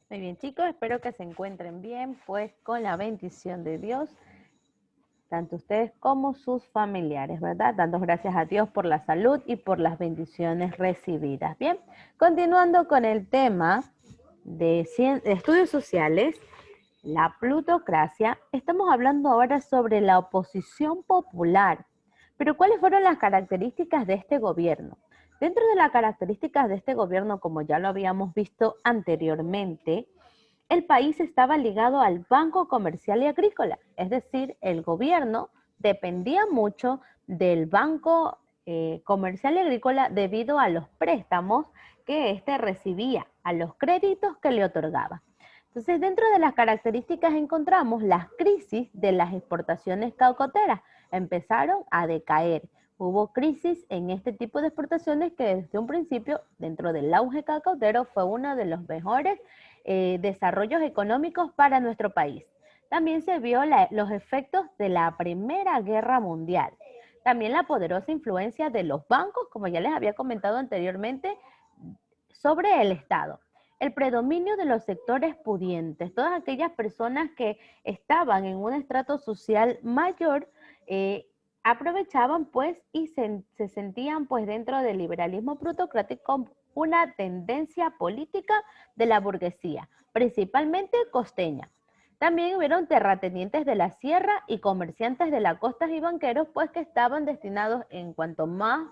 Muy bien, chicos, espero que se encuentren bien, pues con la bendición de Dios, tanto ustedes como sus familiares, ¿verdad? Dando gracias a Dios por la salud y por las bendiciones recibidas. Bien, continuando con el tema de estudios sociales, la plutocracia, estamos hablando ahora sobre la oposición popular. Pero ¿cuáles fueron las características de este gobierno? Dentro de las características de este gobierno, como ya lo habíamos visto anteriormente, el país estaba ligado al Banco Comercial y Agrícola, es decir, el gobierno dependía mucho del Banco Comercial y Agrícola debido a los préstamos que éste recibía, a los créditos que le otorgaba. Entonces, dentro de las características encontramos las crisis de las exportaciones caucoteras. Empezaron a decaer. Hubo crisis en este tipo de exportaciones que desde un principio, dentro del auge caucotero, fue uno de los mejores desarrollos económicos para nuestro país. También se vio los efectos de la Primera Guerra Mundial. También la poderosa influencia de los bancos, como ya les había comentado anteriormente, sobre el Estado. El predominio de los sectores pudientes, todas aquellas personas que estaban en un estrato social mayor, aprovechaban pues y se sentían pues dentro del liberalismo plutocrático una tendencia política de la burguesía, principalmente costeña. También hubieron terratenientes de la sierra y comerciantes de la costa y banqueros, pues que estaban destinados en cuanto más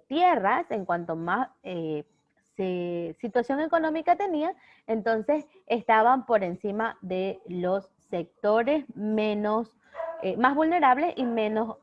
tierras, en cuanto más situación económica tenían, entonces estaban por encima de los sectores menos, más vulnerables y menos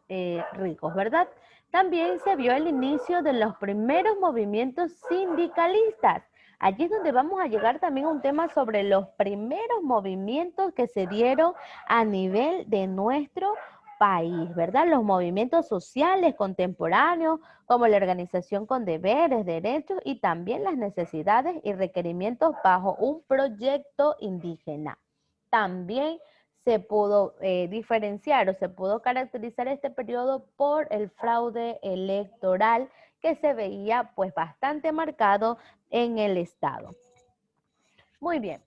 ricos, ¿verdad? También se vio el inicio de los primeros movimientos sindicalistas. Allí es donde vamos a llegar también a un tema sobre los primeros movimientos que se dieron a nivel de nuestro país, ¿verdad? Los movimientos sociales contemporáneos, como la organización con deberes, derechos y también las necesidades y requerimientos bajo un proyecto indígena. También se pudo diferenciar o se pudo caracterizar este periodo por el fraude electoral que se veía pues bastante marcado en el Estado. Muy bien.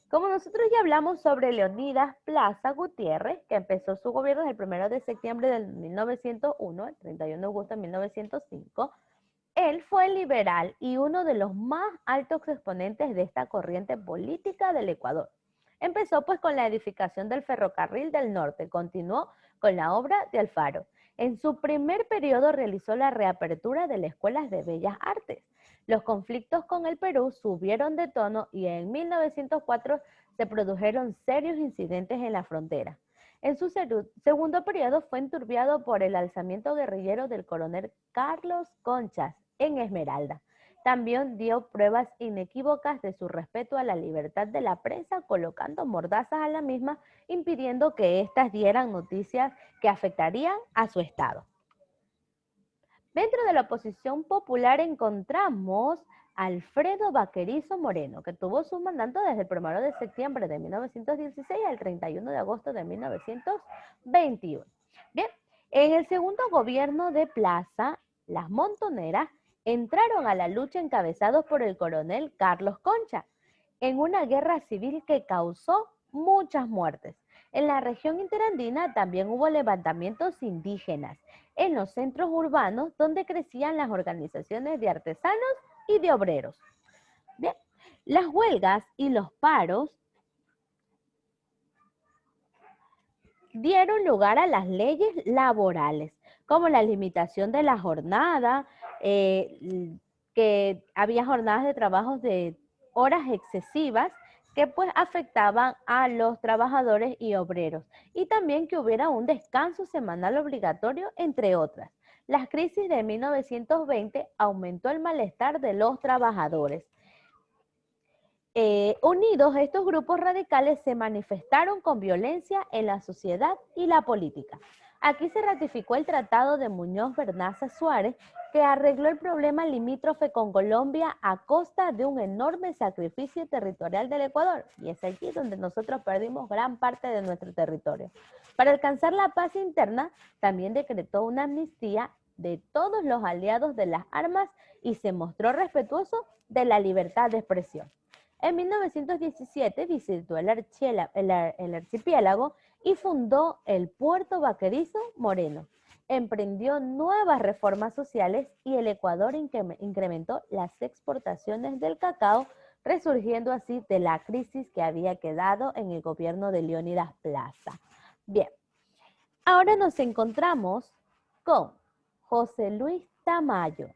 Como nosotros ya hablamos sobre Leonidas Plaza Gutiérrez, que empezó su gobierno el 1 de septiembre del 1901, el 31 de agosto de 1905, él fue liberal y uno de los más altos exponentes de esta corriente política del Ecuador. Empezó pues con la edificación del ferrocarril del norte, continuó con la obra de Alfaro. En su primer periodo realizó la reapertura de las escuelas de bellas artes. Los conflictos con el Perú subieron de tono y en 1904 se produjeron serios incidentes en la frontera. En su segundo periodo fue enturbiado por el alzamiento guerrillero del coronel Carlos Conchas en Esmeralda. También dio pruebas inequívocas de su respeto a la libertad de la prensa, colocando mordazas a la misma, impidiendo que éstas dieran noticias que afectarían a su estado. Dentro de la oposición popular encontramos a Alfredo Vaquerizo Moreno, que tuvo su mandato desde el 1 de septiembre de 1916 al 31 de agosto de 1921. Bien, en el segundo gobierno de Plaza, las montoneras entraron a la lucha encabezados por el coronel Carlos Concha, en una guerra civil que causó muchas muertes. En la región interandina también hubo levantamientos indígenas en los centros urbanos donde crecían las organizaciones de artesanos y de obreros. Bien, las huelgas y los paros dieron lugar a las leyes laborales, como la limitación de la jornada, que había jornadas de trabajo de horas excesivas que pues afectaban a los trabajadores y obreros, y también que hubiera un descanso semanal obligatorio, entre otras. Las crisis de 1920 aumentó el malestar de los trabajadores. Unidos, estos grupos radicales se manifestaron con violencia en la sociedad y la política. Aquí se ratificó el Tratado de Muñoz Vernaza Suárez, que arregló el problema limítrofe con Colombia a costa de un enorme sacrificio territorial del Ecuador. Y es allí donde nosotros perdimos gran parte de nuestro territorio. Para alcanzar la paz interna, también decretó una amnistía de todos los aliados de las armas y se mostró respetuoso de la libertad de expresión. En 1917 visitó el archipiélago y fundó el Puerto Vaquerizo Moreno. Emprendió nuevas reformas sociales y el Ecuador incrementó las exportaciones del cacao, resurgiendo así de la crisis que había quedado en el gobierno de Leónidas Plaza. Bien, ahora nos encontramos con José Luis Tamayo.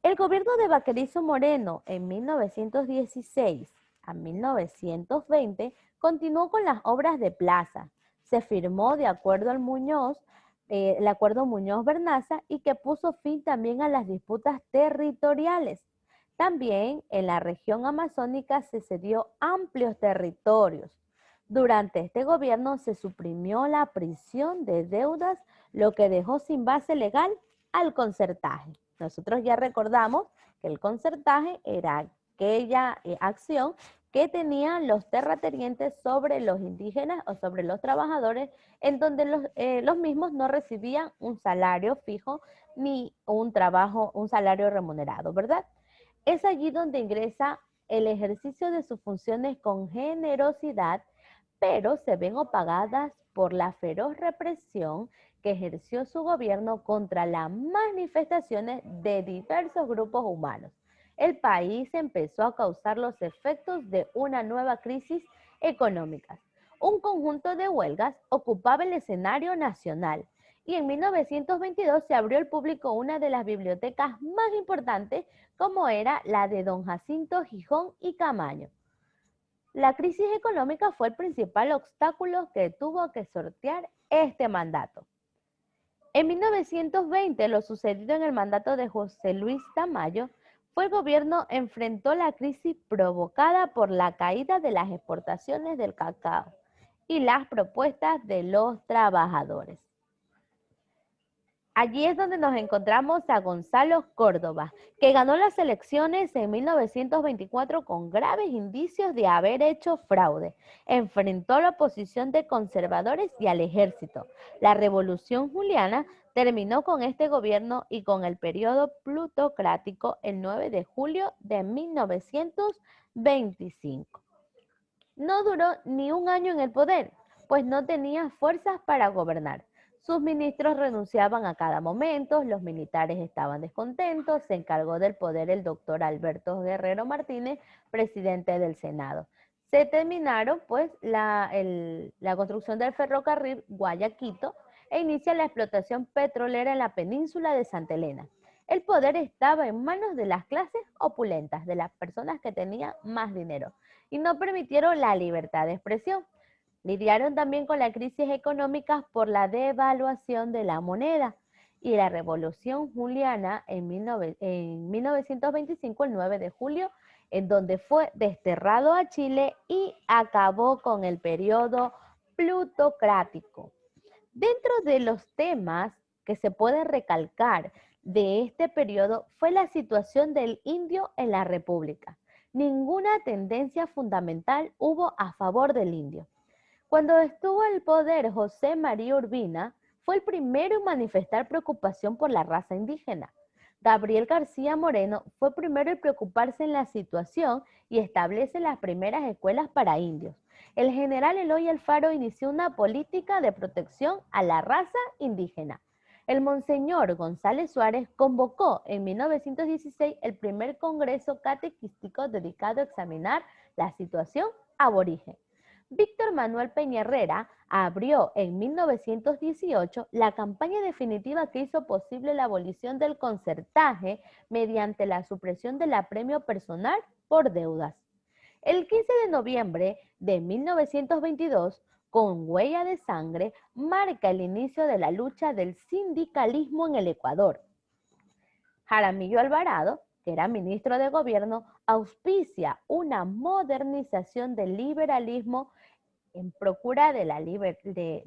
El gobierno de Vaquerizo Moreno en 1916 a 1920 continuó con las obras de plaza. Se firmó de acuerdo al el acuerdo Muñoz-Bernaza y que puso fin también a las disputas territoriales. También en la región amazónica se cedió amplios territorios. Durante este gobierno se suprimió la prisión de deudas, lo que dejó sin base legal al concertaje. Nosotros ya recordamos que el concertaje era aquella acción que tenían los terratenientes sobre los indígenas o sobre los trabajadores, en donde los mismos no recibían un salario fijo ni un salario remunerado, ¿verdad? Es allí donde ingresa el ejercicio de sus funciones con generosidad, pero se ven opagadas por la feroz represión que ejerció su gobierno contra las manifestaciones de diversos grupos humanos. El país empezó a causar los efectos de una nueva crisis económica. Un conjunto de huelgas ocupaba el escenario nacional y en 1922 se abrió al público una de las bibliotecas más importantes, como era la de don Jacinto Gijón y Camaño. La crisis económica fue el principal obstáculo que tuvo que sortear este mandato. En 1920, lo sucedido en el mandato de José Luis Tamayo, fue el gobierno enfrentó la crisis provocada por la caída de las exportaciones del cacao y las propuestas de los trabajadores. Allí es donde nos encontramos a Gonzalo Córdoba, que ganó las elecciones en 1924 con graves indicios de haber hecho fraude. Enfrentó a la oposición de conservadores y al ejército. La Revolución Juliana terminó con este gobierno y con el periodo plutocrático el 9 de julio de 1925. No duró ni un año en el poder, pues no tenía fuerzas para gobernar. Sus ministros renunciaban a cada momento, los militares estaban descontentos, se encargó del poder el doctor Alberto Guerrero Martínez, presidente del Senado. Se terminaron pues la construcción del ferrocarril Guayaquito e inicia la explotación petrolera en la península de Santa Elena. El poder estaba en manos de las clases opulentas, de las personas que tenían más dinero, y no permitieron la libertad de expresión. Lidiaron también con la crisis económica por la devaluación de la moneda y la Revolución Juliana en 1925, el 9 de julio, en donde fue desterrado a Chile y acabó con el periodo plutocrático. Dentro de los temas que se puede recalcar de este periodo fue la situación del indio en la República. Ninguna tendencia fundamental hubo a favor del indio. Cuando estuvo en el poder José María Urbina, fue el primero en manifestar preocupación por la raza indígena. Gabriel García Moreno fue primero en preocuparse en la situación y establece las primeras escuelas para indios. El general Eloy Alfaro inició una política de protección a la raza indígena. El monseñor González Suárez convocó en 1916 el primer congreso catequístico dedicado a examinar la situación aborigen. Víctor Manuel Peña Herrera abrió en 1918 la campaña definitiva que hizo posible la abolición del concertaje mediante la supresión del apremio personal por deudas. El 15 de noviembre de 1922, con huella de sangre, marca el inicio de la lucha del sindicalismo en el Ecuador. Jaramillo Alvarado, que era ministro de gobierno, auspicia una modernización del liberalismo en procura de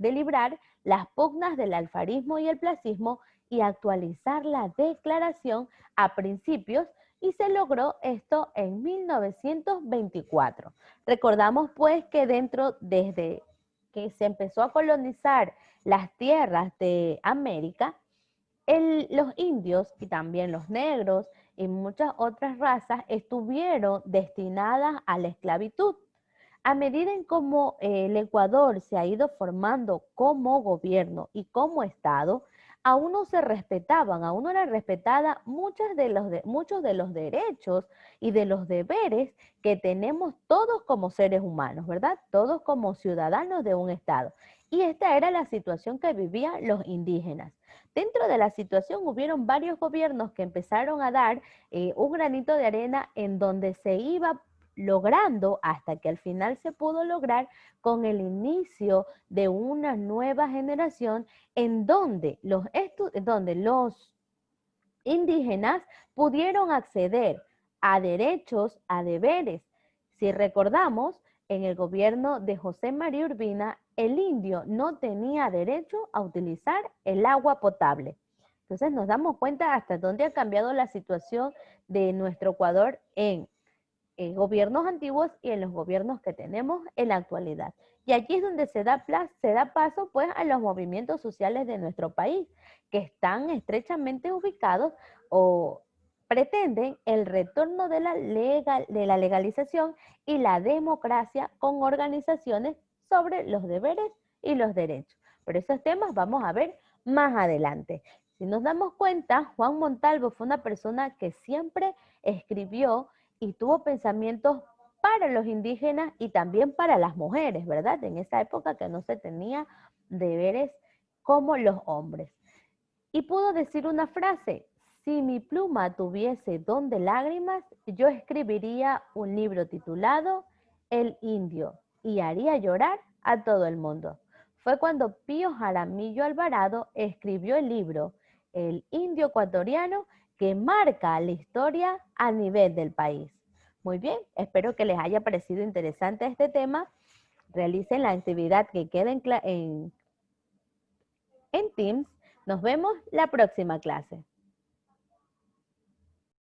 librar las pugnas del alfarismo y el placismo y actualizar la declaración a principios, y se logró esto en 1924. Recordamos pues que desde que se empezó a colonizar las tierras de América, los indios y también los negros y muchas otras razas estuvieron destinadas a la esclavitud. A medida en cómo el Ecuador se ha ido formando como gobierno y como Estado, aún no se respetaban, aún no eran respetadas muchos de los derechos y de los deberes que tenemos todos como seres humanos, ¿verdad? Todos como ciudadanos de un Estado. Y esta era la situación que vivían los indígenas. Dentro de la situación hubieron varios gobiernos que empezaron a dar un granito de arena en donde se iba logrando hasta que al final se pudo lograr con el inicio de una nueva generación en donde donde los indígenas pudieron acceder a derechos, a deberes. Si recordamos, en el gobierno de José María Urbina, el indio no tenía derecho a utilizar el agua potable. Entonces nos damos cuenta hasta dónde ha cambiado la situación de nuestro Ecuador en gobiernos antiguos y en los gobiernos que tenemos en la actualidad. Y aquí es donde se da paso pues a los movimientos sociales de nuestro país, que están estrechamente ubicados o pretenden el retorno de la legalización y la democracia con organizaciones sobre los deberes y los derechos. Pero esos temas vamos a ver más adelante. Si nos damos cuenta, Juan Montalvo fue una persona que siempre escribió y tuvo pensamientos para los indígenas y también para las mujeres, ¿verdad? En esa época que no se tenía deberes como los hombres. Y pudo decir una frase: si mi pluma tuviese don de lágrimas, yo escribiría un libro titulado El Indio y haría llorar a todo el mundo. Fue cuando Pío Jaramillo Alvarado escribió el libro El Indio Ecuatoriano, que marca la historia a nivel del país. Muy bien, espero que les haya parecido interesante este tema. Realicen la actividad que quede en Teams. Nos vemos la próxima clase.